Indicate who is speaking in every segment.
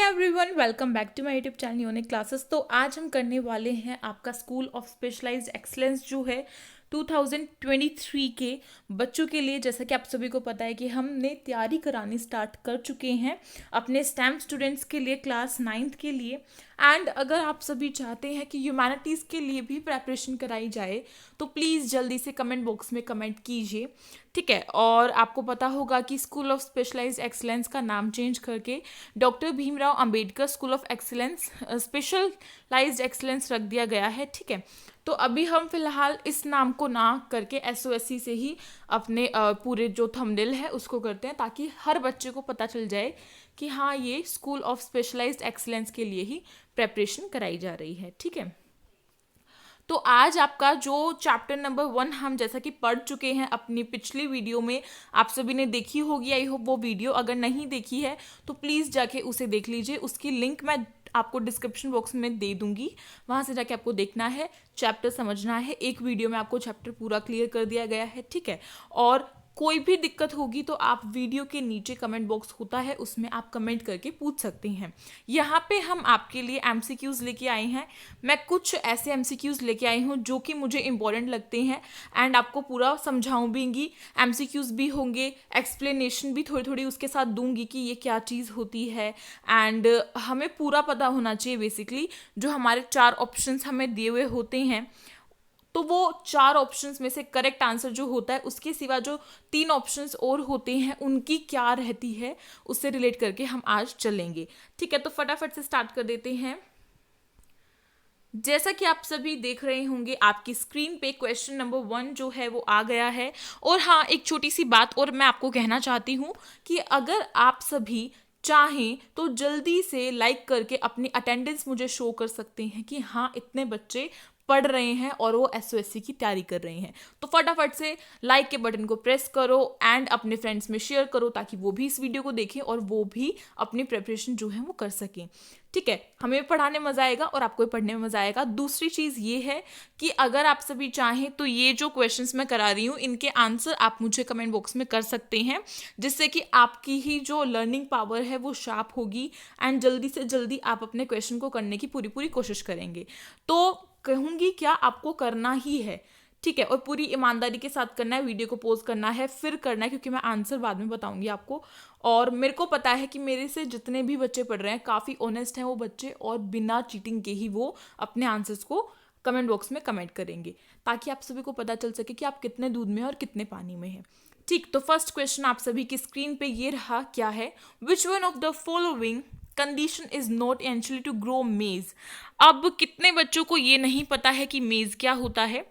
Speaker 1: Everyone, welcome back to my YouTube channel unique classes. तो आज हम करने वाले हैं आपका स्कूल ऑफ स्पेशलाइज्ड एक्सीलेंस जो है 2023 के बच्चों के लिए। जैसा कि आप सभी को पता है कि हमने तैयारी करानी स्टार्ट कर चुके हैं अपने स्टैम्प स्टूडेंट्स के लिए, क्लास 9th के लिए। एंड अगर आप सभी चाहते हैं कि ह्यूमैनिटीज़ के लिए भी प्रेपरेशन कराई जाए तो प्लीज़ जल्दी से कमेंट बॉक्स में कमेंट कीजिए, ठीक है। और आपको पता होगा कि स्कूल ऑफ स्पेशलाइज्ड एक्सीलेंस का नाम चेंज करके doctor Bhimrao Ambedkar school of excellence specialised excellence रख दिया गया है, ठीक है। तो अभी हम फिलहाल इस नाम को ना करके एसओएससी से ही अपने पूरे जो थंबनेल है उसको करते हैं, ताकि हर बच्चे को पता चल जाए कि हाँ, ये स्कूल ऑफ स्पेशलाइज्ड एक्सीलेंस के लिए ही प्रेपरेशन कराई जा रही है, ठीक है। तो आज आपका जो चैप्टर नंबर 1 हम जैसा कि पढ़ चुके हैं अपनी पिछली वीडियो में, आप सभी ने देखी होगी आई होप वो वीडियो। अगर नहीं देखी है तो प्लीज़ जाके उसे देख लीजिए, उसकी लिंक मैं आपको डिस्क्रिप्शन बॉक्स में दे दूंगी, वहाँ से जाके आपको देखना है, चैप्टर समझना है। एक वीडियो में आपको चैप्टर पूरा क्लियर कर दिया गया है, ठीक है। और कोई भी दिक्कत होगी तो आप वीडियो के नीचे कमेंट बॉक्स होता है, उसमें आप कमेंट करके पूछ सकते हैं। यहाँ पे हम आपके लिए एमसीक्यूज़ लेके आए हैं। मैं कुछ ऐसे एमसीक्यूज़ लेके आई हूँ जो कि मुझे इंपॉर्टेंट लगते हैं एंड आपको पूरा समझाऊँ भी। एमसीक्यूज़ भी होंगे, एक्सप्लेनेशन भी थोड़ी थोड़ी उसके साथ दूंगी कि ये क्या चीज़ होती है। एंड हमें पूरा पता होना चाहिए बेसिकली, जो हमारे 4 ऑप्शंस हमें दिए हुए होते हैं तो वो 4 ऑप्शंस में से करेक्ट आंसर जो होता है, उसके सिवा जो 3 ऑप्शंस और होते हैं उनकी क्या रहती है, उससे रिलेट करके हम आज चलेंगे, ठीक है। तो फटाफट से स्टार्ट कर देते हैं। जैसा कि आप सभी देख रहे होंगे आपकी स्क्रीन पे क्वेश्चन नंबर 1 जो है वो आ गया है। और हाँ, एक छोटी सी बात और मैं आपको कहना चाहती हूँ कि अगर आप सभी चाहें तो जल्दी से लाइक करके अपनी अटेंडेंस मुझे शो कर सकते हैं कि हाँ, इतने बच्चे पढ़ रहे हैं और वो एसओएससी की तैयारी कर रहे हैं। तो फटाफट से लाइक के बटन को प्रेस करो एंड अपने फ्रेंड्स में शेयर करो, ताकि वो भी इस वीडियो को देखें और वो भी अपनी प्रिपरेशन जो है वो कर सकें, ठीक है। हमें पढ़ाने में मजा आएगा और आपको भी पढ़ने में मजा आएगा। दूसरी चीज़ ये है कि अगर आप सभी चाहें तो ये जो क्वेश्चंस मैं करा रही हूँ इनके आंसर आप मुझे कमेंट बॉक्स में कर सकते हैं, जिससे कि आपकी ही जो लर्निंग पावर है वो शार्प होगी एंड जल्दी से जल्दी आप अपने क्वेश्चन को करने की पूरी पूरी कोशिश करेंगे। तो कहूँगी क्या, आपको करना ही है, ठीक है। और पूरी ईमानदारी के साथ करना है, वीडियो को पॉज करना है फिर करना है, क्योंकि मैं आंसर बाद में बताऊंगी आपको। और मेरे को पता है कि मेरे से जितने भी बच्चे पढ़ रहे हैं काफ़ी ऑनेस्ट हैं वो बच्चे, और बिना चीटिंग के ही वो अपने आंसर्स को कमेंट बॉक्स में कमेंट करेंगे, ताकि आप सभी को पता चल सके कि आप कितने दूध में हैं और कितने पानी में हैं, ठीक। तो फर्स्ट क्वेश्चन आप सभी की स्क्रीन पे ये रहा, क्या है, which one of the following condition is not essential to grow maize. अब कितने बच्चों को ये नहीं पता है कि मेज क्या होता है?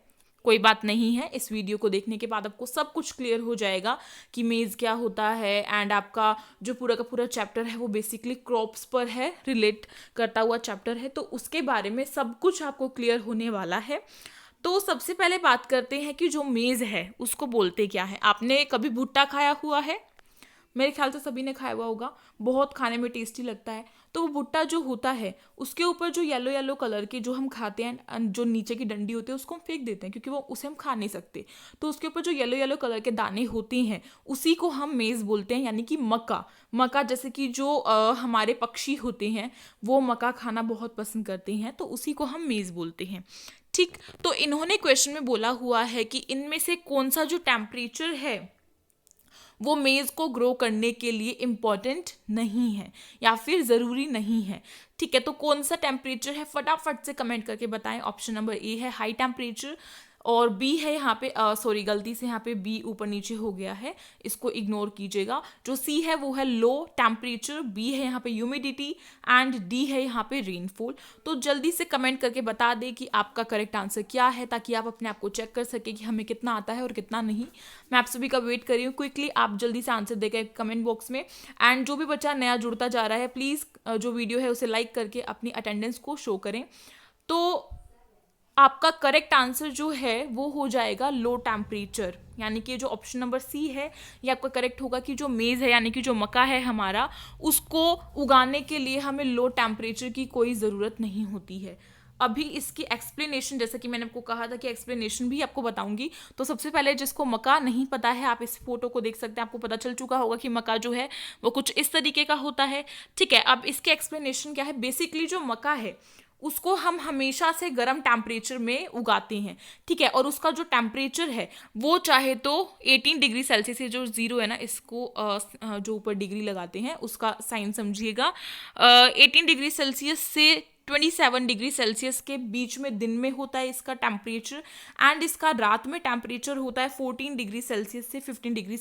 Speaker 1: कोई बात नहीं है, इस वीडियो को देखने के बाद आपको सब कुछ क्लियर हो जाएगा कि मेज क्या होता है। एंड आपका जो पूरा का पूरा चैप्टर है वो बेसिकली क्रॉप्स पर है, रिलेट करता हुआ चैप्टर है, तो उसके बारे में सब कुछ आपको क्लियर होने वाला है। तो सबसे पहले बात करते हैं कि जो मेज है उसको बोलते क्या है। आपने कभी भुट्टा खाया हुआ है? मेरे ख्याल से सभी ने खाया हुआ होगा, बहुत खाने में टेस्टी लगता है। तो वो भुट्टा जो होता है उसके ऊपर जो येलो येलो कलर के जो हम खाते हैं, जो नीचे की डंडी होती है उसको हम फेंक देते हैं, क्योंकि वो उसे हम खा नहीं सकते। तो उसके ऊपर जो येलो येलो कलर के दाने होते हैं उसी को हम मेज़ बोलते हैं, यानी कि मक्का। मक्का जैसे कि जो हमारे पक्षी होते हैं वो मक्का खाना बहुत पसंद करते हैं, तो उसी को हम मेज़ बोलते हैं, ठीक। तो इन्होंने क्वेश्चन में बोला हुआ है कि इनमें से कौन सा जो टेम्परेचर है वो मेज़ को ग्रो करने के लिए इम्पॉर्टेंट नहीं है या फिर ज़रूरी नहीं है, ठीक है। तो कौन सा टेम्परेचर है फटाफट से कमेंट करके बताएं। ऑप्शन नंबर ए है हाई टेम्परेचर, और बी है यहाँ पे सॉरी गलती से यहाँ पे बी ऊपर नीचे हो गया है, इसको इग्नोर कीजिएगा। जो सी है वो है लो टेम्परेचर, बी है यहाँ पे ह्यूमिडिटी एंड डी है यहाँ पे रेनफॉल। तो जल्दी से कमेंट करके बता दें कि आपका करेक्ट आंसर क्या है, ताकि आप अपने आप को चेक कर सके कि हमें कितना आता है और कितना नहीं। मैं आप सभी का वेट कर रही हूँ, क्विकली आप जल्दी से आंसर देकर कमेंट बॉक्स में। एंड जो भी बच्चा नया जुड़ता जा रहा है प्लीज़ जो वीडियो है उसे लाइक करके अपनी अटेंडेंस को शो करें। तो आपका करेक्ट आंसर जो है वो हो जाएगा लो टेम्परेचर, यानी कि जो ऑप्शन नंबर सी है ये आपका करेक्ट होगा कि जो मेज़ है यानी कि जो मक्का है हमारा, उसको उगाने के लिए हमें लो टेम्परेचर की कोई ज़रूरत नहीं होती है। अभी इसकी एक्सप्लेनेशन, जैसा कि मैंने आपको कहा था कि एक्सप्लेनेशन भी आपको बताऊंगी। तो सबसे पहले जिसको मका नहीं पता है, आप इस फोटो को देख सकते हैं, आपको पता चल चुका होगा कि मका जो है वो कुछ इस तरीके का होता है। ठीक है, अब इसके एक्सप्लेनेशन क्या है। बेसिकली जो मका है उसको हम हमेशा से गर्म टेम्परेचर में उगाते हैं। ठीक है, और उसका जो टेम्परेचर है वो चाहे तो 18 डिग्री सेल्सियस, जो जीरो है ना, इसको जो ऊपर डिग्री लगाते हैं उसका साइन समझिएगा। 18 डिग्री सेल्सियस से 27 डिग्री सेल्सियस के बीच में दिन में होता है इसका टेम्परेचर, एंड इसका रात में टेम्परेचर होता है 14 डिग्री सेल्सियस से 15 डिग्री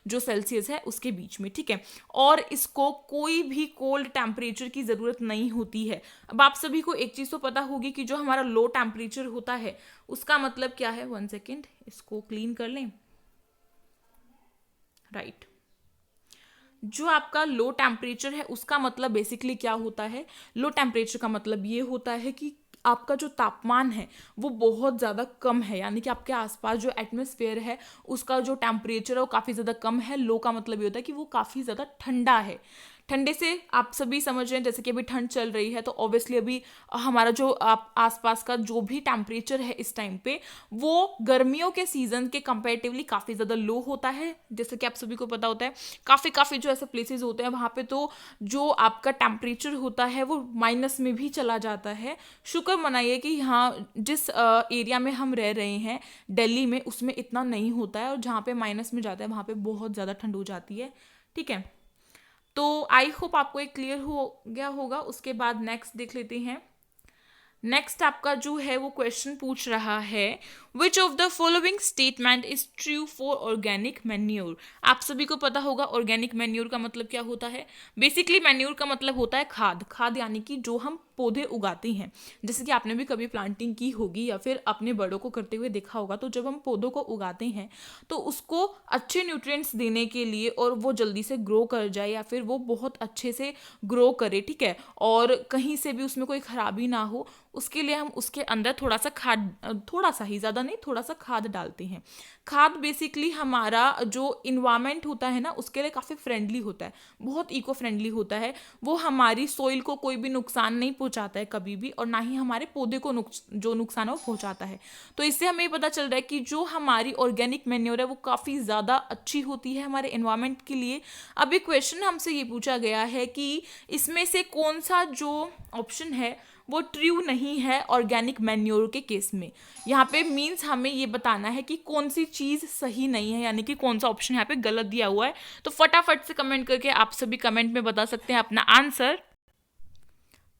Speaker 1: जो सेल्सियस है उसके बीच में। ठीक है, और इसको कोई भी कोल्ड टेम्परेचर की ज़रूरत नहीं होती है। अब आप सभी को एक चीज़ तो पता होगी कि जो हमारा लो टेम्परेचर होता है उसका मतलब क्या है। 1 सेकेंड, इसको क्लीन कर लें। राइट, जो आपका लो टेम्परेचर है उसका मतलब बेसिकली क्या होता है। लो टेम्परेचर का मतलब ये होता है कि आपका जो तापमान है वो बहुत ज़्यादा कम है, यानी कि आपके आसपास जो एटमॉस्फेयर है उसका जो टेम्परेचर है वो काफ़ी ज़्यादा कम है। लो का मतलब ये होता है कि वो काफ़ी ज़्यादा ठंडा है। ठंडे से आप सभी समझ रहे हैं, जैसे कि अभी ठंड चल रही है तो ऑब्वियसली अभी हमारा जो आसपास का जो भी टेम्परेचर है इस टाइम पे वो गर्मियों के सीजन के कंपैरेटिवली काफ़ी ज़्यादा लो होता है। जैसे कि आप सभी को पता होता है काफ़ी जो ऐसे प्लेसेस होते हैं वहाँ पे तो जो आपका टेम्परेचर होता है वो माइनस में भी चला जाता है। शुक्र मनाइए कि यहाँ जिस एरिया में हम रह रहे हैं दिल्ली में, उसमें इतना नहीं होता है, और जहाँ पे माइनस में जाता है वहाँ पे बहुत ज़्यादा ठंड हो जाती है। ठीक है, तो आई होप आपको एक क्लियर हो गया होगा। उसके बाद नेक्स्ट देख लेते हैं। नेक्स्ट आपका जो है वो क्वेश्चन पूछ रहा है which of the following statement is true for organic manure. आप सभी को पता होगा ऑर्गेनिक मैन्योर का मतलब क्या होता है। बेसिकली मैन्योर का मतलब होता है खाद। खाद यानी कि जो हम पौधे उगाते हैं, जैसे कि आपने भी कभी प्लांटिंग की होगी या फिर अपने बड़ों को करते हुए देखा होगा, तो जब हम पौधों को उगाते हैं तो उसको अच्छे न्यूट्रिएंट्स देने के लिए और वो जल्दी से ग्रो कर जाए या फिर वो बहुत अच्छे से ग्रो करे, ठीक है, और कहीं से भी उसमें कोई खराबी ना हो, उसके लिए हम उसके अंदर थोड़ा सा खाद, थोड़ा सा ही, ज़्यादा नहीं, थोड़ा सा खाद डालते हैं। खाद बेसिकली हमारा जो इन्वायरमेंट होता है ना उसके लिए काफ़ी फ्रेंडली होता है, बहुत इको फ्रेंडली होता है। वो हमारी सोइल को कोई भी नुकसान नहीं पहुंचाता है कभी भी, और ना ही हमारे पौधे को जो नुकसान है वो पहुंचाता है। तो इससे हमें पता चल रहा है कि जो हमारी ऑर्गेनिक मैन्योर है वो काफ़ी ज़्यादा अच्छी होती है हमारे इन्वायरमेंट के लिए। अभी क्वेश्चन हमसे ये पूछा गया है कि इसमें से कौन सा जो ऑप्शन है वो ट्रू नहीं है ऑर्गेनिक मैन्योर के केस में। यहाँ पे मीन्स हमें ये बताना है कि कौन सी चीज़ सही नहीं है, यानी कि कौन सा ऑप्शन यहाँ पे गलत दिया हुआ है। तो फटाफट से कमेंट करके आप सभी कमेंट में बता सकते हैं अपना आंसर।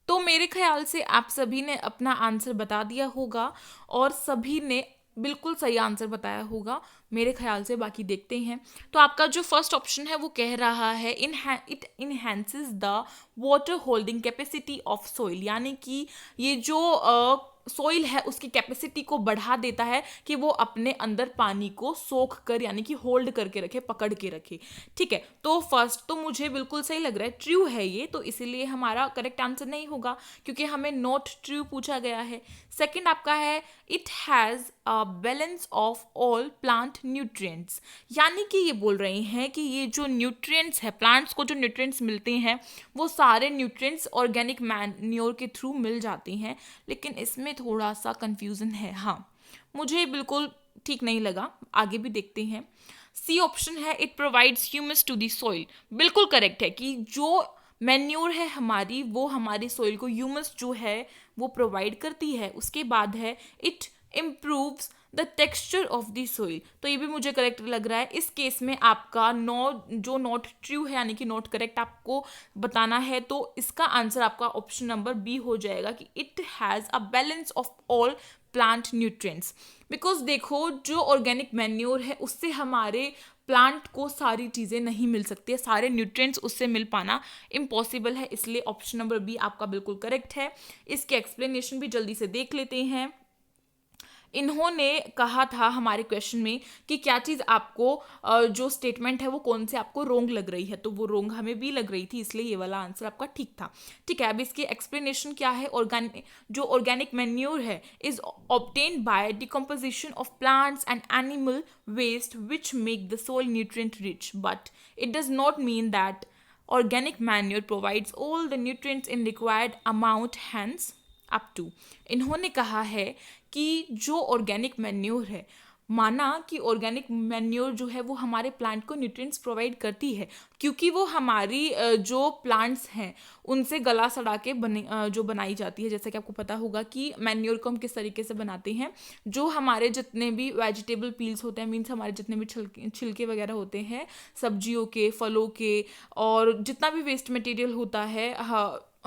Speaker 1: तो मेरे ख्याल से आप सभी ने अपना आंसर बता दिया होगा और सभी ने बिल्कुल सही आंसर बताया होगा मेरे ख्याल से। बाकी देखते हैं। तो आपका जो फर्स्ट ऑप्शन है वो कह रहा है it enhances the water holding capacity of soil, यानी कि ये जो सोइल है उसकी कैपेसिटी को बढ़ा देता है कि वो अपने अंदर पानी को सोख कर, यानी कि होल्ड करके रखे, पकड़ के रखे। ठीक है, तो फर्स्ट तो मुझे बिल्कुल सही लग रहा है, ट्रू है ये, तो इसीलिए हमारा करेक्ट आंसर नहीं होगा क्योंकि हमें नॉट ट्रू पूछा गया है। सेकंड आपका है it has a balance of all plant nutrients, यानी कि ये बोल रहे हैं कि ये जो न्यूट्रिएंट्स है, प्लांट्स को जो न्यूट्रिएंट्स मिलते हैं वो सारे न्यूट्रिएंट्स ऑर्गेनिक मैन्योर के थ्रू मिल जाते हैं। लेकिन इसमें थोड़ा सा कंफ्यूजन है, हाँ, मुझे बिल्कुल ठीक नहीं लगा। आगे भी देखते हैं। सी ऑप्शन है it provides humus to the soil, बिल्कुल करेक्ट है कि जो मैन्योर है हमारी वो हमारी सॉइल को ह्यूमस जो है वो प्रोवाइड करती है। उसके बाद है it improves the texture of the soil, तो ये भी मुझे करेक्ट लग रहा है। इस केस में आपका जो नॉट ट्रू है, यानी कि नॉट करेक्ट आपको बताना है, तो इसका आंसर आपका ऑप्शन नंबर बी हो जाएगा कि it has a balance of all plant nutrients. Because देखो जो ऑर्गेनिक मैन्योर है उससे हमारे प्लांट को सारी चीज़ें नहीं मिल सकती है, सारे न्यूट्रिएंट्स उससे मिल पाना इम्पॉसिबल है, इसलिए ऑप्शन नंबर बी आपका बिल्कुल करेक्ट है। इसके एक्सप्लेनेशन भी जल्दी से देख लेते हैं। इन्होंने कहा था हमारे क्वेश्चन में कि क्या चीज़ आपको जो स्टेटमेंट है वो कौन से आपको रोंग लग रही है, तो वो रोंग हमें भी लग रही थी, इसलिए ये वाला आंसर आपका ठीक था। ठीक है, अब इसकी एक्सप्लेनेशन क्या है। जो ऑर्गेनिक मैन्योर है is obtained by decomposition of plants and animal waste which make the soil nutrient rich, but it does not mean that organic manure provides all the nutrients in required amount, hence up to. इन्होंने कहा है कि जो organic manure है, माना कि organic manure जो है वो हमारे प्लांट को न्यूट्रिएंट्स प्रोवाइड करती है, क्योंकि वो हमारी जो प्लांट्स हैं उनसे गला सड़ा के जो बनाई जाती है। जैसे कि आपको पता होगा कि मैन्योर को हम किस तरीके से बनाते हैं, जो हमारे जितने भी वेजिटेबल पील्स होते हैं, मीन्स हमारे जितने भी छिलके वगैरह होते हैं सब्जियों के, फलों के, और जितना भी वेस्ट मटेरियल होता है,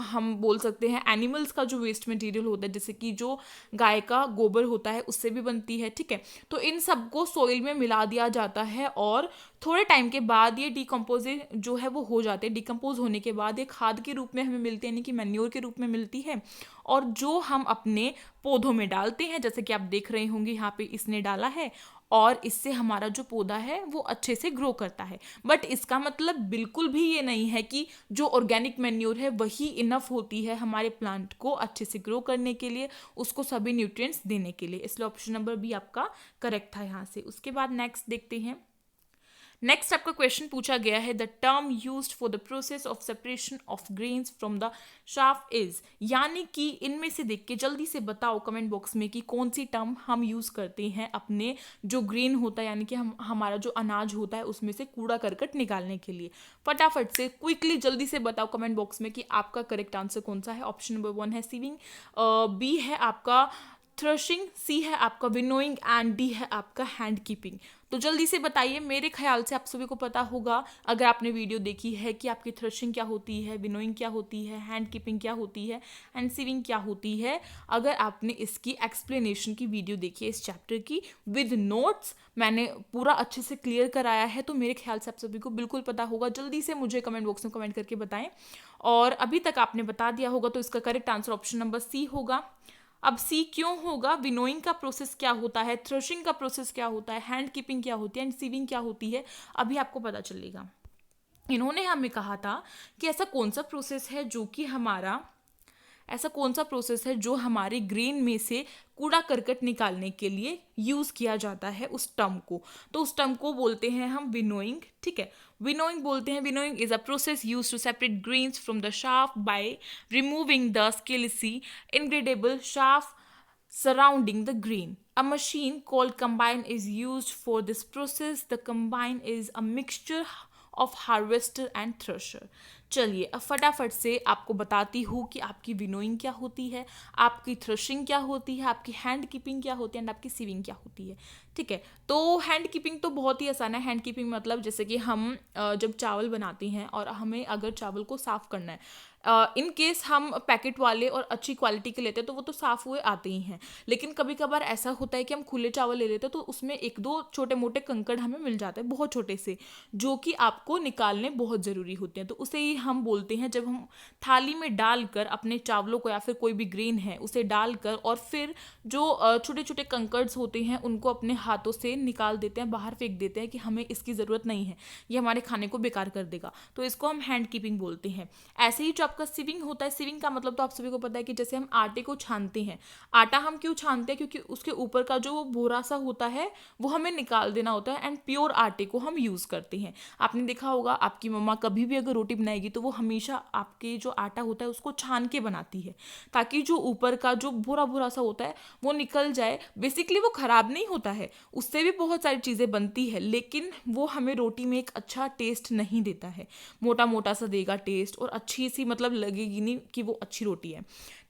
Speaker 1: हम बोल सकते हैं एनिमल्स का जो वेस्ट मटेरियल होता है, जैसे कि जो गाय का गोबर होता है उससे भी बनती है, ठीक है। तो इन सबको सोइल में मिला दिया जाता है और थोड़े टाइम के बाद ये डिकम्पोज जो है वो हो जाते हैं। डिकम्पोज होने के बाद ये खाद के रूप में हमें मिलते हैं, यानी कि मैन्योर के रूप में मिलती है, और जो हम अपने पौधों में डालते हैं, जैसे कि आप देख रहे होंगे यहाँ पे इसने डाला है, और इससे हमारा जो पौधा है वो अच्छे से ग्रो करता है। बट इसका मतलब बिल्कुल भी ये नहीं है कि जो ऑर्गेनिक मैन्योर है वही इनफ होती है हमारे प्लांट को अच्छे से ग्रो करने के लिए, उसको सभी न्यूट्रिएंट्स देने के लिए। इसलिए ऑप्शन नंबर बी आपका करेक्ट था यहाँ से। उसके बाद नेक्स्ट देखते हैं। नेक्स्ट आपका क्वेश्चन पूछा गया है, the term used for the process of separation of grains from the shaft is, यानी कि इनमें से देख के जल्दी से बताओ कमेंट बॉक्स में कि कौन सी टर्म हम यूज करते हैं अपने जो ग्रेन होता है, यानी कि हमारा जो अनाज होता है उसमें से कूड़ा करकट निकालने के लिए। फटाफट से क्विकली जल्दी से बताओ कमेंट बॉक्स में कि आपका करेक्ट आंसर कौन सा है। ऑप्शन नंबर 1 है सीविंग, बी है आपका थ्रेशिंग, सी है आपका विनोइंग, एंड डी है आपका हैंड कीपिंग। तो जल्दी से बताइए। मेरे ख्याल से आप सभी को पता होगा, अगर आपने वीडियो देखी है, कि आपकी थ्रेशिंग क्या होती है, विनोइंग क्या होती है, हैंड कीपिंग क्या होती है, एंड सीविंग क्या होती है। अगर आपने इसकी एक्सप्लेनेशन की वीडियो देखी है इस चैप्टर की विद नोट्स, मैंने पूरा अच्छे से क्लियर कराया है, तो मेरे ख्याल से आप सभी को बिल्कुल पता होगा। जल्दी से मुझे कमेंट बॉक्स में कमेंट करके बताएं। और अभी तक आपने बता दिया होगा तो इसका correct answer option number C होगा। अब सी क्यों होगा? विनोइंग का प्रोसेस क्या होता है, थ्रेशिंग का प्रोसेस क्या होता है, हैंड कीपिंग क्या होती है, एंड सीविंग क्या होती है, अभी आपको पता चलेगा। इन्होंने हमें कहा था कि ऐसा कौन सा प्रोसेस है जो हमारे ग्रेन में से कूड़ा करकट निकालने के लिए यूज किया जाता है उस टर्म को। तो उस टर्म को बोलते हैं हम विनोइंग, ठीक है। विनोइंग बोलते हैं, winnowing is a process use to separate grains from the shaft by removing the scaly ingradable shaft surrounding the grain. A machine called combine is used for this process. The combine is a mixture of harvester and thresher. चलिए अब फटाफट से आपको बताती हूँ कि आपकी winnowing क्या होती है, आपकी थ्रेशिंग क्या होती है, आपकी हैंड कीपिंग क्या होती है, एंड आपकी सीविंग क्या होती है, ठीक है। तो हैंड कीपिंग तो बहुत ही आसान है। हैंड कीपिंग मतलब जैसे कि हम जब चावल बनाते हैं और हमें अगर चावल को साफ़ करना है, इन केस हम पैकेट वाले और अच्छी क्वालिटी के लेते हैं तो वो तो साफ़ हुए आते ही हैं, लेकिन कभी कभार ऐसा होता है कि हम खुले चावल ले लेते हैं तो उसमें एक दो छोटे मोटे कंकड़ हमें मिल जाते हैं, बहुत छोटे से, जो कि आपको निकालने बहुत ज़रूरी होते हैं। तो उसे ही हम बोलते हैं, जब हम थाली में डालकर अपने चावलों को या फिर कोई भी ग्रेन है उसे डालकर और फिर जो छोटे छोटे कंकर्ड्स होते हैं उनको अपने हाथों से निकाल देते हैं, बाहर फेंक देते हैं कि हमें इसकी ज़रूरत नहीं है, ये हमारे खाने को बेकार कर देगा, तो इसको हम हैंड कीपिंग बोलते हैं। ऐसे ही जो आपका सीविंग होता है, सीविंग का मतलब तो आप सभी को पता है कि जैसे हम आटे को छानते हैं, आटा हम क्यों छानते हैं? क्योंकि उसके ऊपर का जो भूरा सा होता है वो हमें निकाल देना होता है, एंड प्योर आटे को हम यूज़ करते हैं। आपने देखा होगा आपकी मम्मा कभी भी अगर रोटी बनाएगी तो वो हमेशा आपके जो आटा होता है उसको छान के बनाती है, ताकि जो ऊपर का जो भूरा भूरा सा होता है वो निकल जाए। बेसिकली वो ख़राब नहीं होता है, उससे भी बहुत सारी चीज़ें बनती है, लेकिन वो हमें रोटी में एक अच्छा टेस्ट नहीं देता है, मोटा मोटा सा देगा टेस्ट, और अच्छी सी मतलब लगेगी नहीं कि वो अच्छी रोटी है,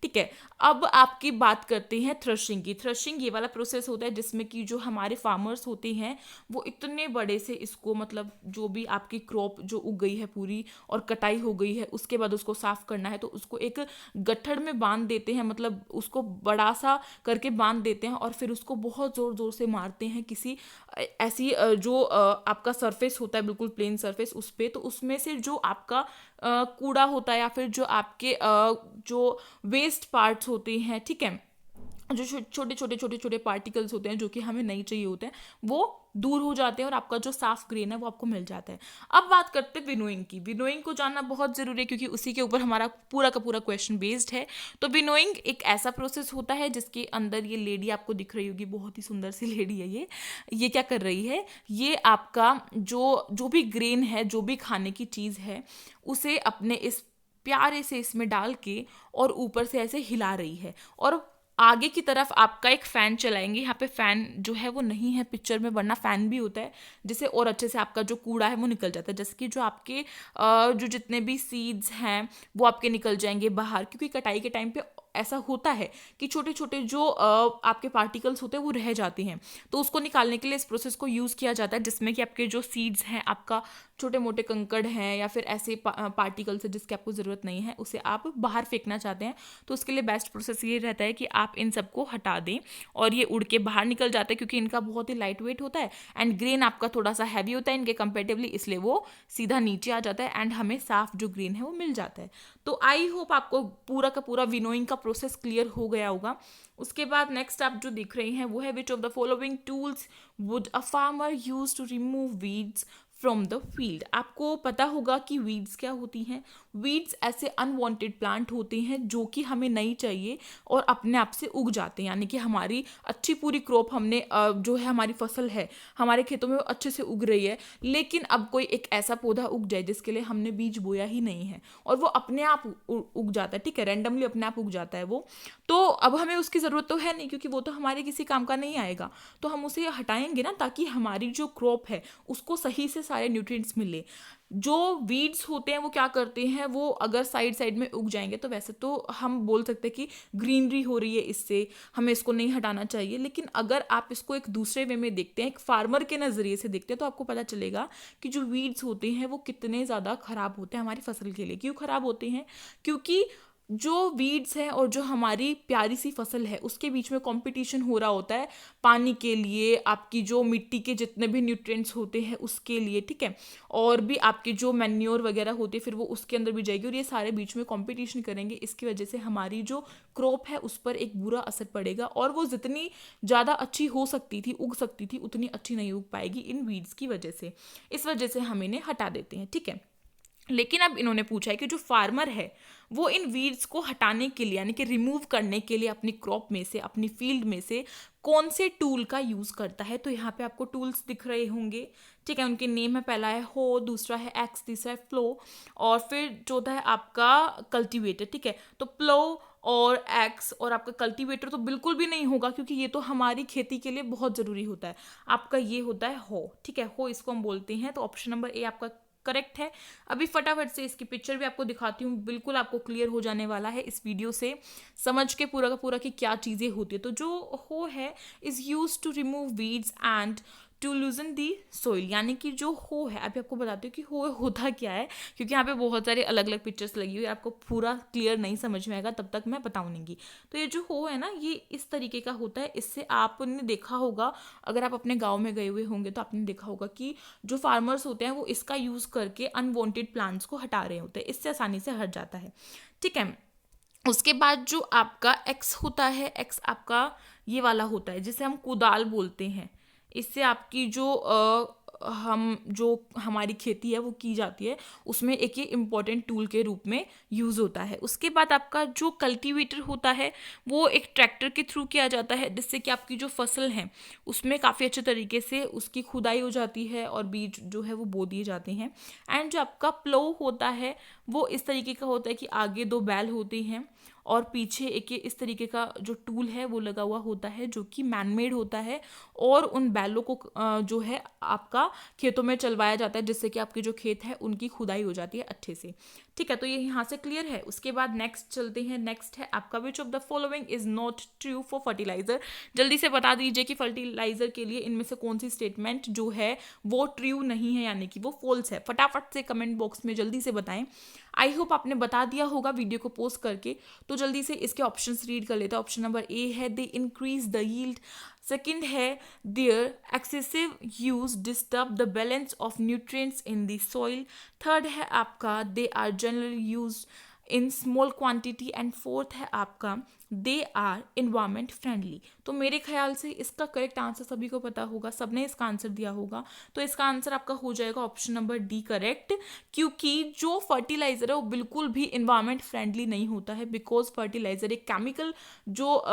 Speaker 1: ठीक है। अब आपकी बात करते हैं थ्रेशिंग की। थ्रेशिंग ये वाला प्रोसेस होता है जिसमें कि जो हमारे फार्मर्स होते हैं वो इतने बड़े से इसको, मतलब जो भी आपकी क्रॉप जो उग गई है पूरी और कटाई हो गई है, उसके बाद उसको साफ करना है तो उसको एक गट्ठर में बांध देते हैं, मतलब उसको बड़ा सा करके बांध देते हैं और फिर उसको बहुत ज़ोर ज़ोर से मारते हैं किसी ऐसी जो आपका सरफेस होता है बिल्कुल प्लेन सरफेस उस पर, तो उसमें से जो आपका कूड़ा होता है या फिर जो आपके जो वेस्ट पार्ट्स होते हैं, ठीक है, जो छोटे छोटे पार्टिकल्स होते हैं जो कि हमें नहीं चाहिए होते हैं, वो दूर हो जाते हैं और आपका जो साफ ग्रेन है वो आपको मिल जाता है। अब बात करते हैं विनोइंग की। विनोइंग को जानना बहुत ज़रूरी है क्योंकि उसी के ऊपर हमारा पूरा का पूरा क्वेश्चन बेस्ड है। तो विनोइंग एक ऐसा प्रोसेस होता है जिसके अंदर ये लेडी आपको दिख रही होगी, बहुत ही सुंदर सी लेडी है ये क्या कर रही है, ये आपका जो भी ग्रेन है, जो भी खाने की चीज़ है, उसे अपने इस प्यारे से इसमें डाल के और ऊपर से ऐसे हिला रही है, और आगे की तरफ आपका एक फैन चलाएंगे। यहाँ पे फैन जो है वो नहीं है पिक्चर में, वरना फैन भी होता है जिससे और अच्छे से आपका जो कूड़ा है वो निकल जाता है, जैसे कि जो आपके जो जितने भी सीड्स हैं वो आपके निकल जाएंगे बाहर, क्योंकि कटाई के टाइम पे ऐसा होता है कि छोटे छोटे जो आपके पार्टिकल्स होते हैं वो रह जाते हैं, तो उसको निकालने के लिए इस प्रोसेस को यूज़ किया जाता है, जिसमें कि आपके जो सीड्स हैं, आपका छोटे मोटे कंकड़ हैं या फिर ऐसे पार्टिकल्स है जिसकी आपको ज़रूरत नहीं है, उसे आप बाहर फेंकना चाहते हैं, तो उसके लिए बेस्ट प्रोसेस ये रहता है कि आप इन सबको हटा दें और ये उड़ के बाहर निकल जाता है, क्योंकि इनका बहुत ही लाइट वेट होता है एंड ग्रेन आपका थोड़ा सा हैवी होता है इनके कंपेरेटिवली, इसलिए वो सीधा नीचे आ जाता है एंड हमें साफ जो ग्रेन है वो मिल जाता है। तो आई होप आपको पूरा का पूरा विनोइंग का प्रोसेस क्लियर हो गया होगा। उसके बाद नेक्स्ट आप जो देख रहे हैं वो है which of the following tools would a farmer use to remove weeds from the field. आपको पता होगा कि वीड्स क्या होती हैं। वीड्स ऐसे अनवांटेड प्लांट होते हैं जो कि हमें नहीं चाहिए और अपने आप से उग जाते हैं, यानी कि हमारी अच्छी पूरी क्रॉप हमने जो है हमारी फसल है हमारे खेतों में वो अच्छे से उग रही है, लेकिन अब कोई एक ऐसा पौधा उग जाए जिसके लिए हमने बीज बोया ही नहीं है और वो अपने आप उग जाता है, ठीक है, रैंडमली अपने आप उग जाता है वो, तो अब हमें उसकी ज़रूरत तो है नहीं क्योंकि वो तो हमारे किसी काम का नहीं आएगा, तो हम उसे हटाएंगे ना, ताकि हमारी जो क्रॉप है उसको सही से सारे न्यूट्रिएंट्स मिले। जो वीड्स होते हैं वो क्या करते हैं, वो अगर साइड साइड में उग जाएंगे तो वैसे तो हम बोल सकते हैं कि ग्रीनरी हो रही है, इससे हमें इसको नहीं हटाना चाहिए, लेकिन अगर आप इसको एक दूसरे वे में देखते हैं, एक फार्मर के नज़रिए से देखते हैं, तो आपको पता चलेगा कि जो वीड्स होते हैं वो कितने ज़्यादा ख़राब होते हैं हमारी फसल के लिए। क्यों ख़राब होते हैं? क्योंकि जो वीड्स हैं और जो हमारी प्यारी सी फसल है उसके बीच में कंपटीशन हो रहा होता है पानी के लिए, आपकी जो मिट्टी के जितने भी न्यूट्रिएंट्स होते हैं उसके लिए, ठीक है, और भी आपके जो मैन्योर वगैरह होती है फिर वो उसके अंदर भी जाएगी और ये सारे बीच में कंपटीशन करेंगे। इसकी वजह से हमारी जो क्रॉप है उस पर एक बुरा असर पड़ेगा और वो जितनी ज़्यादा अच्छी हो सकती थी, उग सकती थी, उतनी अच्छी नहीं उग पाएगी इन वीड्स की वजह से। इस वजह से हम इन्हें हटा देते हैं, ठीक है। लेकिन अब इन्होंने पूछा है कि जो फार्मर है वो इन वीड्स को हटाने के लिए, यानी कि रिमूव करने के लिए अपनी क्रॉप में से, अपनी फील्ड में से कौन से टूल का यूज़ करता है। तो यहाँ पे आपको टूल्स दिख रहे होंगे, ठीक है, उनके नेम है, पहला है हो, दूसरा है एक्स, तीसरा है फ्लो और फिर चौथा है आपका कल्टीवेटर, ठीक है। तो प्लो और एक्स और आपका कल्टीवेटर तो बिल्कुल भी नहीं होगा क्योंकि ये तो हमारी खेती के लिए बहुत ज़रूरी होता है। आपका ये होता है हो, ठीक है, हो इसको हम बोलते हैं। तो ऑप्शन नंबर ए आपका करेक्ट है। अभी फटाफट से इसकी पिक्चर भी आपको दिखाती हूँ, बिल्कुल आपको क्लियर हो जाने वाला है इस वीडियो से समझ के पूरा का पूरा कि क्या चीज़ें होती है। तो जो हो है is use to remove weeds and to loosen the soil, यानी कि जो हो है, अभी आपको बताती हूँ कि हो होता क्या है, क्योंकि यहाँ पे बहुत सारे अलग अलग पिक्चर्स लगी हुई है, आपको पूरा क्लियर नहीं समझ में आएगा तब तक मैं बताऊँगी। तो ये जो हो है ना, ये इस तरीके का होता है। इससे आपने देखा होगा, अगर आप अपने गाँव में गए हुए होंगे तो आपने देखा होगा कि जो फार्मर्स होते हैं वो इसका यूज़ करके अनवांटेड प्लांट्स को हटा रहे होते हैं, इससे आसानी से हट जाता है, ठीक है। उसके बाद जो आपका एक्स होता है, एक्स आपका ये वाला होता है जिसे हम कुदाल बोलते हैं। इससे आपकी जो हमारी खेती है वो की जाती है, उसमें एक ये इम्पॉर्टेंट टूल के रूप में यूज़ होता है। उसके बाद आपका जो कल्टीवेटर होता है वो एक ट्रैक्टर के थ्रू किया जाता है, जिससे कि आपकी जो फसल है उसमें काफ़ी अच्छे तरीके से उसकी खुदाई हो जाती है और बीज जो है वो बो दिए जाते हैं। एंड जो आपका प्लो होता है वो इस तरीके का होता है कि आगे दो बैल होते हैं और पीछे एक ये इस तरीके का जो टूल है वो लगा हुआ होता है जो कि मैनमेड होता है और उन बैलों को जो है आपका खेतों में चलवाया जाता है, जिससे कि आपके जो खेत है उनकी खुदाई हो जाती है अच्छे से, ठीक है। तो ये यहाँ से क्लियर है। उसके बाद नेक्स्ट चलते हैं। नेक्स्ट है आपका which of the following is not true for fertiliser. जल्दी से बता दीजिए कि फर्टिलाइजर के लिए इनमें से कौन सी स्टेटमेंट जो है वो ट्रू नहीं है, यानी कि वो फॉल्स है। फटाफट से कमेंट बॉक्स में जल्दी से बताएं। आई होप आपने बता दिया होगा वीडियो को पोस्ट करके, तो जल्दी से इसके ऑप्शंस रीड कर लेते हैं। ऑप्शन नंबर ए है they increase the yield, second है their excessive use disturb the balance of nutrients in the soil, third है आपका they are generally use in small quantity and fourth है आपका they are environment friendly. तो मेरे ख्याल से इसका करेक्ट आंसर सभी को पता होगा, सबने इसका आंसर दिया होगा, तो इसका आंसर आपका हो जाएगा ऑप्शन नंबर डी करेक्ट, क्योंकि जो फर्टिलाइजर है वो बिल्कुल भी इन्वायरमेंट फ्रेंडली नहीं होता है, बिकॉज फर्टिलाइजर एक केमिकल जो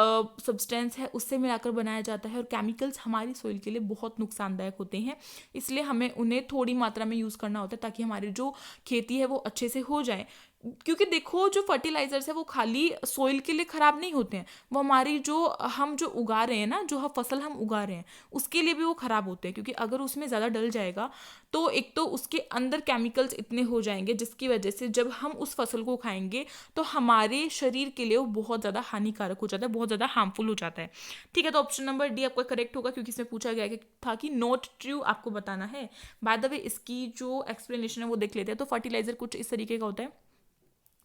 Speaker 1: सब्सटेंस है उससे मिलाकर बनाया जाता है और केमिकल्स हमारी सॉइल के लिए बहुत नुकसानदायक होते हैं, इसलिए हमें उन्हें थोड़ी मात्रा में यूज़ करना होता है ताकि हमारी जो खेती है वो अच्छे से हो जाए। क्योंकि देखो जो फर्टिलाइजर्स है वो खाली सोइल के लिए खराब नहीं होते हैं, वो हमारी जो हम जो उगा रहे हैं ना, जो हम फसल हम उगा रहे हैं उसके लिए भी वो खराब होते हैं, क्योंकि अगर उसमें ज़्यादा डल जाएगा तो एक तो उसके अंदर केमिकल्स इतने हो जाएंगे जिसकी वजह से जब हम उस फसल को खाएंगे तो हमारे शरीर के लिए वो बहुत ज़्यादा हानिकारक हो जाता है, बहुत ज़्यादा हार्मफुल हो जाता है। ठीक है, तो ऑप्शन नंबर डी आपका करेक्ट होगा, क्योंकि इसमें पूछा गया था कि नोट ट्रू आपको बताना है। बाय द वे इसकी जो एक्सप्लेनेशन है वो देख लेते हैं। तो फर्टिलाइजर कुछ इस तरीके का होता है,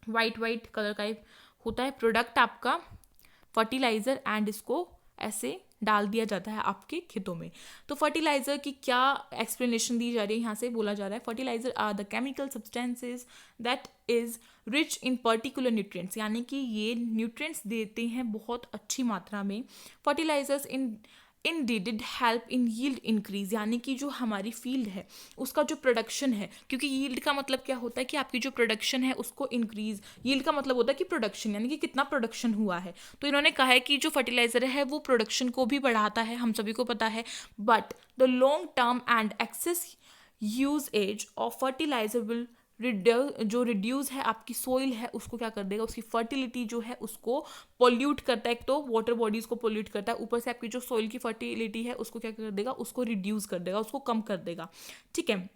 Speaker 1: वाइट वाइट कलर का एक होता है प्रोडक्ट आपका फर्टिलाइजर, एंड इसको ऐसे डाल दिया जाता है आपके खेतों में। तो फर्टिलाइजर की क्या एक्सप्लेनेशन दी जा रही है, यहाँ से बोला जा रहा है fertiliser are the chemical substances that is rich in particular nutrients, यानी कि ये न्यूट्रिएंट्स देते हैं बहुत अच्छी मात्रा में। Fertilisers indeed help in yield increase, यानी कि जो हमारी फील्ड है उसका जो प्रोडक्शन है, क्योंकि यील्ड का मतलब क्या होता है कि आपकी जो प्रोडक्शन है उसको इंक्रीज, यील्ड का मतलब होता है कि प्रोडक्शन, यानी कि कितना प्रोडक्शन हुआ है। तो इन्होंने कहा है कि जो फर्टिलाइजर है वो प्रोडक्शन को भी बढ़ाता है, हम सभी को पता है, but the long term and excess use as of fertiliser will जो रिड्यूस है आपकी सोइल है उसको क्या कर देगा, उसकी फर्टिलिटी जो है उसको पोल्यूट करता है। एक तो वाटर बॉडीज को पोल्यूट करता है, ऊपर से आपकी जो सोइल की फर्टिलिटी है उसको क्या कर देगा, उसको रिड्यूस कर देगा, उसको कम कर देगा। ठीक है,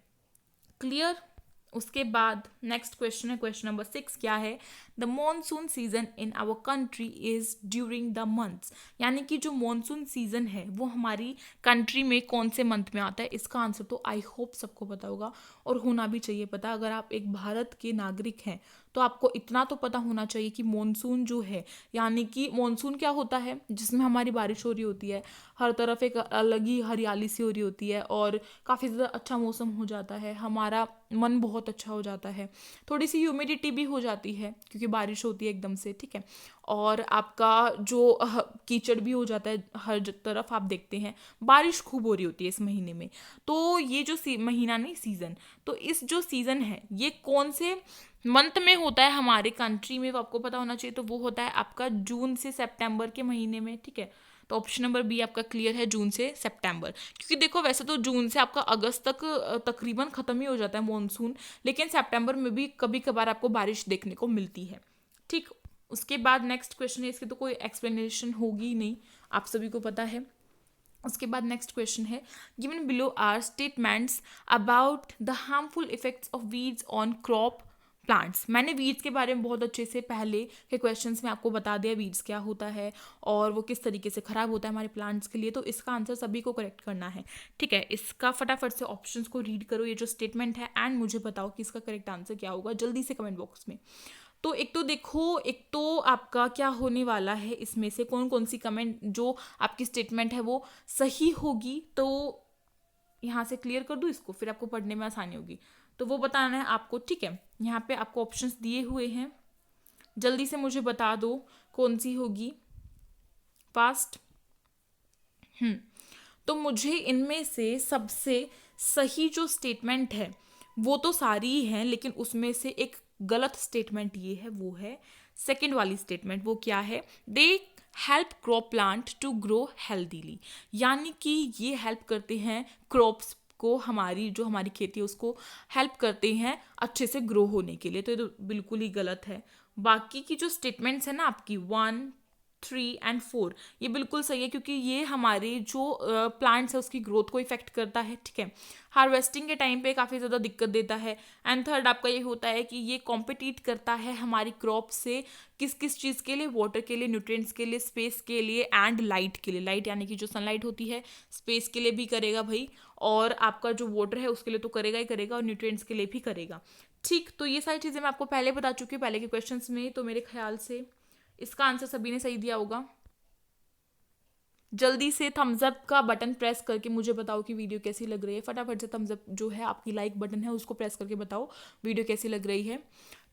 Speaker 1: क्लियर। उसके बाद नेक्स्ट क्वेश्चन है, क्वेश्चन नंबर 6 क्या है, the monsoon season in our country is during the months, यानी कि जो मॉनसून सीजन है वो हमारी कंट्री में कौन से मंथ में आता है। इसका आंसर तो आई होप सबको पता होगा और होना भी चाहिए पता। अगर आप एक भारत के नागरिक हैं तो आपको इतना तो पता होना चाहिए कि मॉनसून जो है, यानी कि मॉनसून क्या होता है, जिसमें हमारी बारिश हो रही होती है, हर तरफ एक अलग ही हरियाली सी हो रही होती है और काफ़ी ज़्यादा अच्छा मौसम हो जाता है, हमारा मन बहुत अच्छा हो जाता है, थोड़ी सी ह्यूमिडिटी भी हो जाती है क्योंकि बारिश होती है एकदम से। ठीक है, और आपका जो कीचड़ भी हो जाता है, हर तरफ आप देखते हैं बारिश खूब हो रही होती है इस महीने में। तो ये जो महीना नहीं सीज़न, तो इस जो सीज़न है ये कौन से मंथ में होता है हमारे कंट्री में, वो आपको पता होना चाहिए। तो वो होता है आपका जून से सितंबर के महीने में। ठीक है, तो ऑप्शन नंबर बी आपका क्लियर है, जून से सितंबर। क्योंकि देखो वैसे तो जून से आपका अगस्त तक तकरीबन ख़त्म ही हो जाता है मॉनसून, लेकिन सितंबर में भी कभी कभार आपको बारिश देखने को मिलती है। ठीक, उसके बाद नेक्स्ट क्वेश्चन है, इसकी तो कोई एक्सप्लेनेशन होगी ही नहीं, आप सभी को पता है। उसके बाद नेक्स्ट क्वेश्चन है, given below are statements about the harmful effects of weeds on crop plants. मैंने वीड्स के बारे में बहुत अच्छे से पहले के क्वेश्चंस में आपको बता दिया वीड्स क्या होता है और वो किस तरीके से ख़राब होता है हमारे प्लांट्स के लिए। तो इसका आंसर सभी को करेक्ट करना है। ठीक है, इसका फटाफट से ऑप्शंस को रीड करो, ये जो स्टेटमेंट है, एंड मुझे बताओ कि इसका करेक्ट आंसर क्या होगा जल्दी से कमेंट बॉक्स में। तो एक तो देखो, एक तो आपका क्या होने वाला है, इसमें से कौन कौन सी कमेंट जो आपकी स्टेटमेंट है वो सही होगी। तो यहाँ से क्लियर कर दूँ इसको, फिर आपको पढ़ने में आसानी होगी। तो वो बताना है आपको। ठीक है, यहाँ पे आपको ऑप्शंस दिए हुए हैं, जल्दी से मुझे बता दो कौन सी होगी, फास्ट। तो मुझे इनमें से सबसे सही जो स्टेटमेंट है वो तो सारी ही हैं, लेकिन उसमें से एक गलत स्टेटमेंट ये है, वो है सेकंड वाली स्टेटमेंट। वो क्या है, they help crop plant to grow healthily, यानी कि ये हेल्प करते हैं क्रॉप्स को, हमारी जो हमारी खेती है उसको हेल्प करते हैं अच्छे से ग्रो होने के लिए। तो ये तो बिल्कुल ही गलत है। बाकी की जो स्टेटमेंट्स है ना आपकी 1, 3 एंड 4, ये बिल्कुल सही है, क्योंकि ये हमारे जो प्लांट्स है उसकी ग्रोथ को इफेक्ट करता है। ठीक है, हार्वेस्टिंग के टाइम पे काफ़ी ज़्यादा दिक्कत देता है। एंड थर्ड आपका ये होता है कि ये कॉम्पिटिट करता है हमारी क्रॉप से, किस किस चीज़ के लिए, वाटर के लिए, न्यूट्रिएंट्स के लिए, स्पेस के लिए एंड लाइट के लिए। लाइट यानी कि जो सनलाइट होती है, स्पेस के लिए भी करेगा भाई, और आपका जो वाटर है उसके लिए तो करेगा ही करेगा, और न्यूट्रिएंट्स के लिए भी करेगा। ठीक, तो ये सारी चीज़ें मैं आपको पहले बता चुकी हूँ पहले के क्वेश्चंस में। तो मेरे ख्याल से इसका आंसर सभी ने सही दिया होगा। जल्दी से थम्स अप का बटन प्रेस करके मुझे बताओ कि वीडियो कैसी लग रही है। फटाफट से थम्स अप जो है आपकी लाइक बटन है उसको प्रेस करके बताओ वीडियो कैसी लग रही है।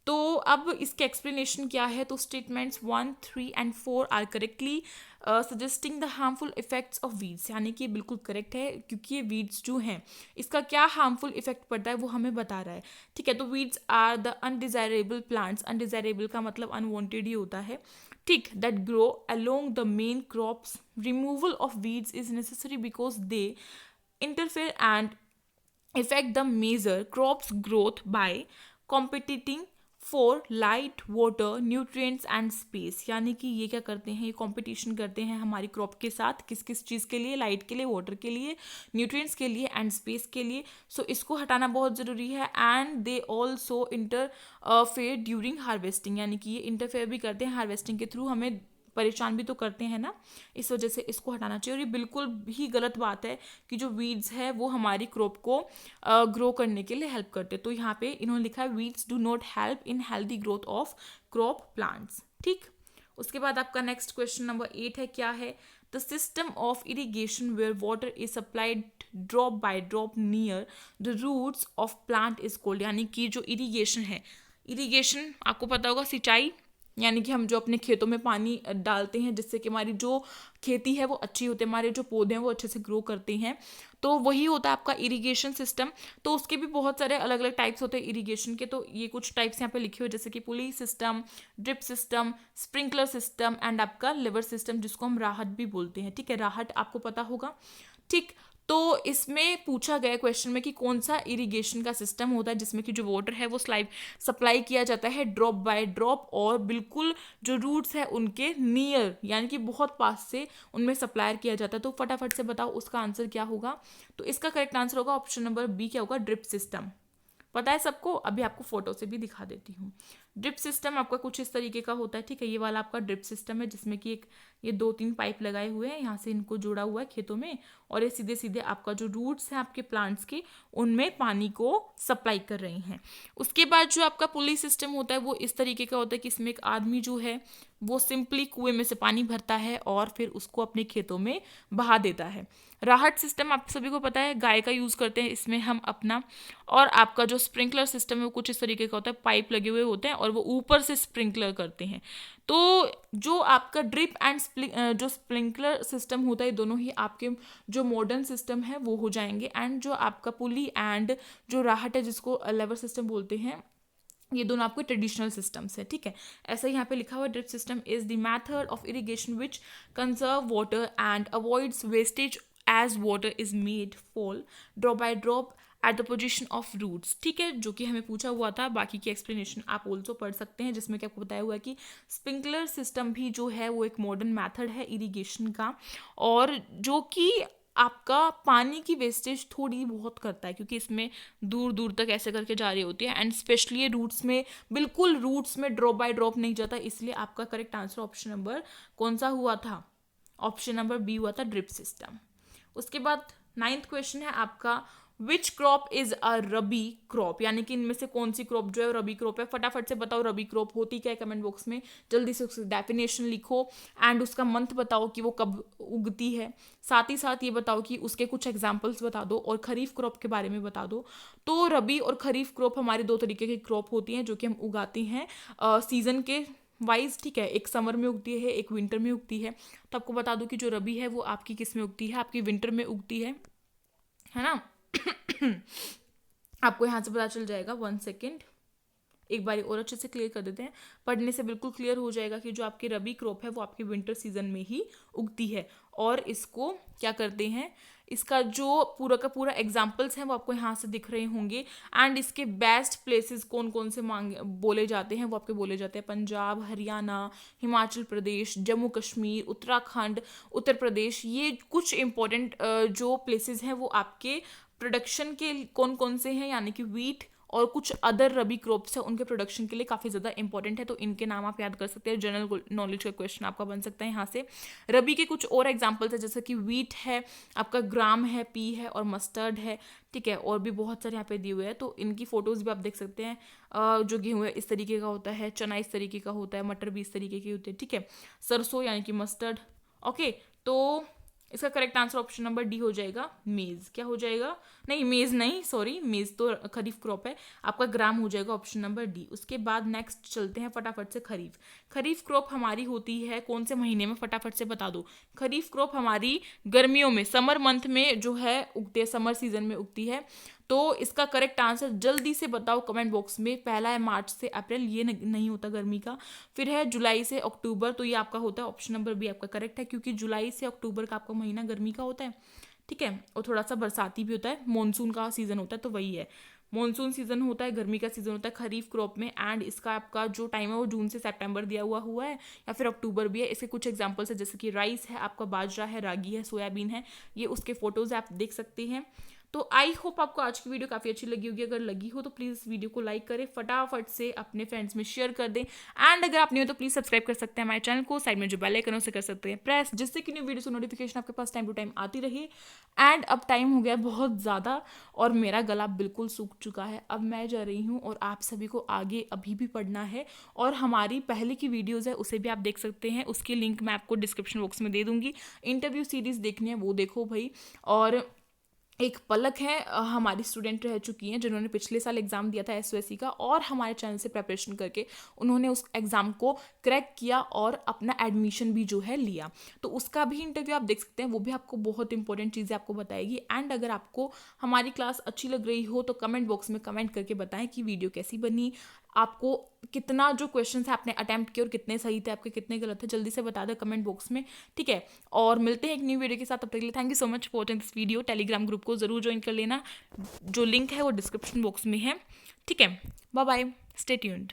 Speaker 1: तो अब इसके एक्सप्लेनेशन क्या है, तो statements 1, 3 and 4 are correctly suggesting the harmful effects of weeds, यानी कि बिल्कुल करेक्ट है, क्योंकि ये वीड्स जो हैं इसका क्या हार्मफुल इफेक्ट पड़ता है वो हमें बता रहा है। ठीक है, तो weeds are the undesirable plants, undesirable का मतलब अनवांटेड ही होता है। ठीक, that grow along the main crops, removal of weeds is necessary because they interfere and affect the major crops growth by competing for light, water, nutrients and space, यानी कि ये क्या करते हैं, ये कंपटीशन करते हैं हमारी क्रॉप के साथ, किस किस चीज़ के लिए, लाइट के लिए, वाटर के लिए, न्यूट्रिएंट्स के लिए एंड स्पेस के लिए। सो इसको हटाना बहुत ज़रूरी है। And they also interfere during harvesting, यानी कि ये इंटरफेयर भी करते हैं हार्वेस्टिंग के थ्रू, हमें परेशान भी तो करते हैं ना, इस वजह से इसको हटाना चाहिए। और ये बिल्कुल भी गलत बात है कि जो वीड्स है वो हमारी क्रॉप को ग्रो करने के लिए हेल्प करते हैं। तो यहाँ पे इन्होंने लिखा है weeds do not help in healthy growth of crop plants. ठीक, उसके बाद आपका नेक्स्ट क्वेश्चन नंबर 8 है, क्या है, the system of irrigation where water is supplied drop by drop near the roots of plant is called, यानी कि जो इरीगेशन है, इरीगेशन आपको पता होगा सिंचाई, यानी कि हम जो अपने खेतों में पानी डालते हैं जिससे कि हमारी जो खेती है वो अच्छी होती है, हमारे जो पौधे हैं वो अच्छे से ग्रो करते हैं, तो वही होता है आपका इरिगेशन सिस्टम। तो उसके भी बहुत सारे अलग अलग टाइप्स होते हैं इरिगेशन के, तो ये कुछ टाइप्स यहाँ पे लिखे हुए जैसे कि पुली system, drip system, sprinkler system and आपका लिवर सिस्टम, जिसको हम राहत भी बोलते हैं। ठीक है, राहत आपको पता होगा। ठीक, तो इसमें पूछा गया क्वेश्चन में कि कौन सा इरिगेशन का सिस्टम होता है जिसमें कि जो वाटर है वो सप्लाई किया जाता है ड्रॉप बाय ड्रॉप, और बिल्कुल जो रूट्स है उनके नियर, यानी कि बहुत पास से उनमें सप्लाई किया जाता है। तो फटाफट से बताओ उसका आंसर क्या होगा। तो इसका करेक्ट आंसर होगा ऑप्शन नंबर बी, क्या होगा, ड्रिप सिस्टम। पता है सबको, अभी आपको फोटो से भी दिखा देती हूँ। ड्रिप सिस्टम आपका कुछ इस तरीके का होता है। ठीक है, ये वाला आपका ड्रिप सिस्टम है जिसमें कि एक ये 2-3 पाइप लगाए हुए हैं, यहाँ से इनको जोड़ा हुआ है खेतों में, और ये सीधे सीधे आपका जो रूट्स हैं आपके प्लांट्स के उनमें पानी को सप्लाई कर रही हैं। उसके बाद जो आपका पुली सिस्टम होता है वो इस तरीके का होता है कि इसमें एक आदमी जो है वो सिंपली कुएं में से पानी भरता है और फिर उसको अपने खेतों में बहा देता है। राहत सिस्टम आप सभी को पता है, गाय का यूज़ करते हैं इसमें हम अपना। और आपका जो स्प्रिंकलर सिस्टम है वो कुछ इस तरीके का होता है, पाइप लगे हुए होते हैं और वो ऊपर से स्प्रिंकलर करते हैं। तो जो आपका ड्रिप एंड जो स्प्रिंकलर सिस्टम होता है, दोनों ही आपके जो मॉडर्न सिस्टम है वो हो जाएंगे। एंड जो आपका पुली एंड जो राहत है जिसको लेवर सिस्टम बोलते हैं, ये दोनों आपके ट्रेडिशनल सिस्टम्स है। ठीक है, ऐसा ही यहाँ पे लिखा हुआ, drip system is the method of irrigation which conserve water and avoids wastage as water is made fall drop by drop at the position of roots. ठीक है, जो कि हमें पूछा हुआ था, बाकी की एक्सप्लेनेशन आप ऑल्सो पढ़ सकते हैं, जिसमें कि आपको बताया हुआ है कि स्प्रिंकलर सिस्टम भी जो है वो एक मॉडर्न मेथड है इरिगेशन का, और जो कि आपका पानी की वेस्टेज थोड़ी बहुत करता है, क्योंकि इसमें दूर दूर तक ऐसे करके जा रही होती है, एंड स्पेशली रूट्स में, बिल्कुल रूट्स में ड्रॉप बाय ड्रॉप नहीं जाता, इसलिए आपका करेक्ट आंसर ऑप्शन नंबर कौन सा हुआ था, ऑप्शन नंबर बी हुआ था, ड्रिप सिस्टम। उसके बाद 9th क्वेश्चन है आपका, which crop is a rabi crop, यानी कि इनमें से कौन सी क्रॉप जो है रबी क्रॉप है। फटाफट से बताओ रबी क्रॉप होती क्या है, कमेंट बॉक्स में जल्दी से उसकी डेफिनेशन लिखो एंड उसका मंथ बताओ कि वो कब उगती है। साथ ही साथ ये बताओ कि उसके कुछ एग्जाम्पल्स बता दो, और खरीफ क्रॉप के बारे में बता दो। तो रबी और खरीफ क्रॉप हमारी 2 तरीके की क्रॉप होती हैं जो कि हम उगाते हैं सीजन के वाइज। ठीक है, एक समर में उगती है, एक विंटर में उगती है। तो आपको बता दूं कि जो रबी है वो आपकी किस में उगती है, आपकी विंटर में उगती है ना। आपको यहाँ से पता चल जाएगा, 1 सेकेंड, एक बार और अच्छे से क्लियर कर देते हैं, पढ़ने से बिल्कुल क्लियर हो जाएगा कि जो आपकी रबी क्रॉप है वो आपकी विंटर सीजन में ही उगती है। और इसको क्या करते हैं, इसका जो पूरा का पूरा एग्जाम्पल्स हैं वो आपको यहाँ से दिख रहे होंगे। एंड इसके बेस्ट प्लेसेस कौन कौन से बोले जाते हैं, वो आपके बोले जाते हैं पंजाब, हरियाणा, हिमाचल प्रदेश, जम्मू कश्मीर, उत्तराखंड, उत्तर प्रदेश। ये कुछ इंपॉर्टेंट जो प्लेसेस हैं वो आपके प्रोडक्शन के कौन कौन से हैं, यानी कि वीट और कुछ अदर रबी क्रॉप्स है उनके प्रोडक्शन के लिए काफ़ी ज़्यादा इंपॉर्टेंट है। तो इनके नाम आप याद कर सकते हैं, जनरल नॉलेज का क्वेश्चन आपका बन सकता है यहाँ से। रबी के कुछ और एग्जांपल्स है, जैसे कि वीट है, आपका ग्राम है, पी है और मस्टर्ड है। ठीक है, और भी बहुत सारे यहाँ पे दिए हुए हैं, तो इनकी फोटोज़ भी आप देख सकते हैं। जो गेहूँ है इस तरीके का होता है, चना इस तरीके का होता है, मटर भी इस तरीके के होते हैं। ठीक है, सरसों यानी कि मस्टर्ड। ओके, तो इसका correct answer option number D हो जाएगा, मेज। क्या हो जाएगा, नहीं मेज नहीं, सॉरी, मेज तो खरीफ क्रॉप है, आपका ग्राम हो जाएगा ऑप्शन नंबर डी। उसके बाद नेक्स्ट चलते हैं फटाफट से, खरीफ। खरीफ क्रॉप हमारी होती है कौन से महीने में, फटाफट से बता दो। खरीफ क्रॉप हमारी गर्मियों में, समर मंथ में जो है उगती है, समर सीजन में उगती है। तो इसका करेक्ट आंसर जल्दी से बताओ कमेंट बॉक्स में। पहला है मार्च से अप्रैल, ये नहीं होता गर्मी का। फिर है जुलाई से अक्टूबर, तो ये आपका होता है ऑप्शन नंबर बी आपका करेक्ट है, क्योंकि जुलाई से अक्टूबर का आपका महीना गर्मी का होता है। ठीक है, और थोड़ा सा बरसाती भी होता है, मानसून का सीजन होता है, तो वही है। मॉनसून सीजन होता है, गर्मी का सीजन होता है खरीफ क्रॉप में, एंड इसका आपका जो टाइम है वो जून से सितंबर दिया हुआ है या फिर अक्टूबर भी है। इसके कुछ एग्जांपल्स है जैसे कि राइस है, आपका बाजरा है, रागी है, सोयाबीन है, ये उसके फोटोज आप देख सकते हैं। तो आई होप आपको आज की वीडियो काफ़ी अच्छी लगी होगी। अगर लगी हो तो प्लीज़ इस वीडियो को लाइक करें, फटाफट से अपने फ्रेंड्स में शेयर कर दें, एंड अगर आप नहीं हो तो प्लीज़ सब्सक्राइब कर सकते हैं हमारे चैनल को, साइड में जो बेल आइकन है उसे कर सकते हैं प्रेस, जिससे कि न्यू वीडियो से नोटिफिकेशन आपके पास टाइम टू टाइम आती रहे। एंड अब टाइम हो गया बहुत ज़्यादा और मेरा गला बिल्कुल सूख चुका है, अब मैं जा रही हूँ और आप सभी को आगे अभी भी पढ़ना है। और हमारी पहले की वीडियोज़ है उसे भी आप देख सकते हैं, उसकी लिंक मैं आपको डिस्क्रिप्शन बॉक्स में दे दूँगी। इंटरव्यू सीरीज़ देखनी है वो देखो भाई। और एक पलक है, हमारी स्टूडेंट रह चुकी हैं जिन्होंने पिछले साल एग्ज़ाम दिया था एसओएससी का, और हमारे चैनल से प्रिपरेशन करके उन्होंने उस एग्ज़ाम को क्रैक किया और अपना एडमिशन भी जो है लिया। तो उसका भी इंटरव्यू आप देख सकते हैं, वो भी आपको बहुत इंपॉर्टेंट चीज़ें आपको बताएगी। एंड अगर आपको हमारी क्लास अच्छी लग रही हो तो कमेंट बॉक्स में कमेंट करके बताएं कि वीडियो कैसी बनी, आपको कितना जो क्वेश्चन है आपने अटेम्प्ट किए और कितने सही थे, आपके कितने गलत थे, जल्दी से बता दें कमेंट बॉक्स में, ठीक है। और मिलते हैं एक न्यू वीडियो के साथ, तब तक के लिए thank you so much for watching this video. Telegram group को जरूर ज्वाइन कर लेना, जो लिंक है वो डिस्क्रिप्शन बॉक्स में है, ठीक है। Bye bye, stay tuned.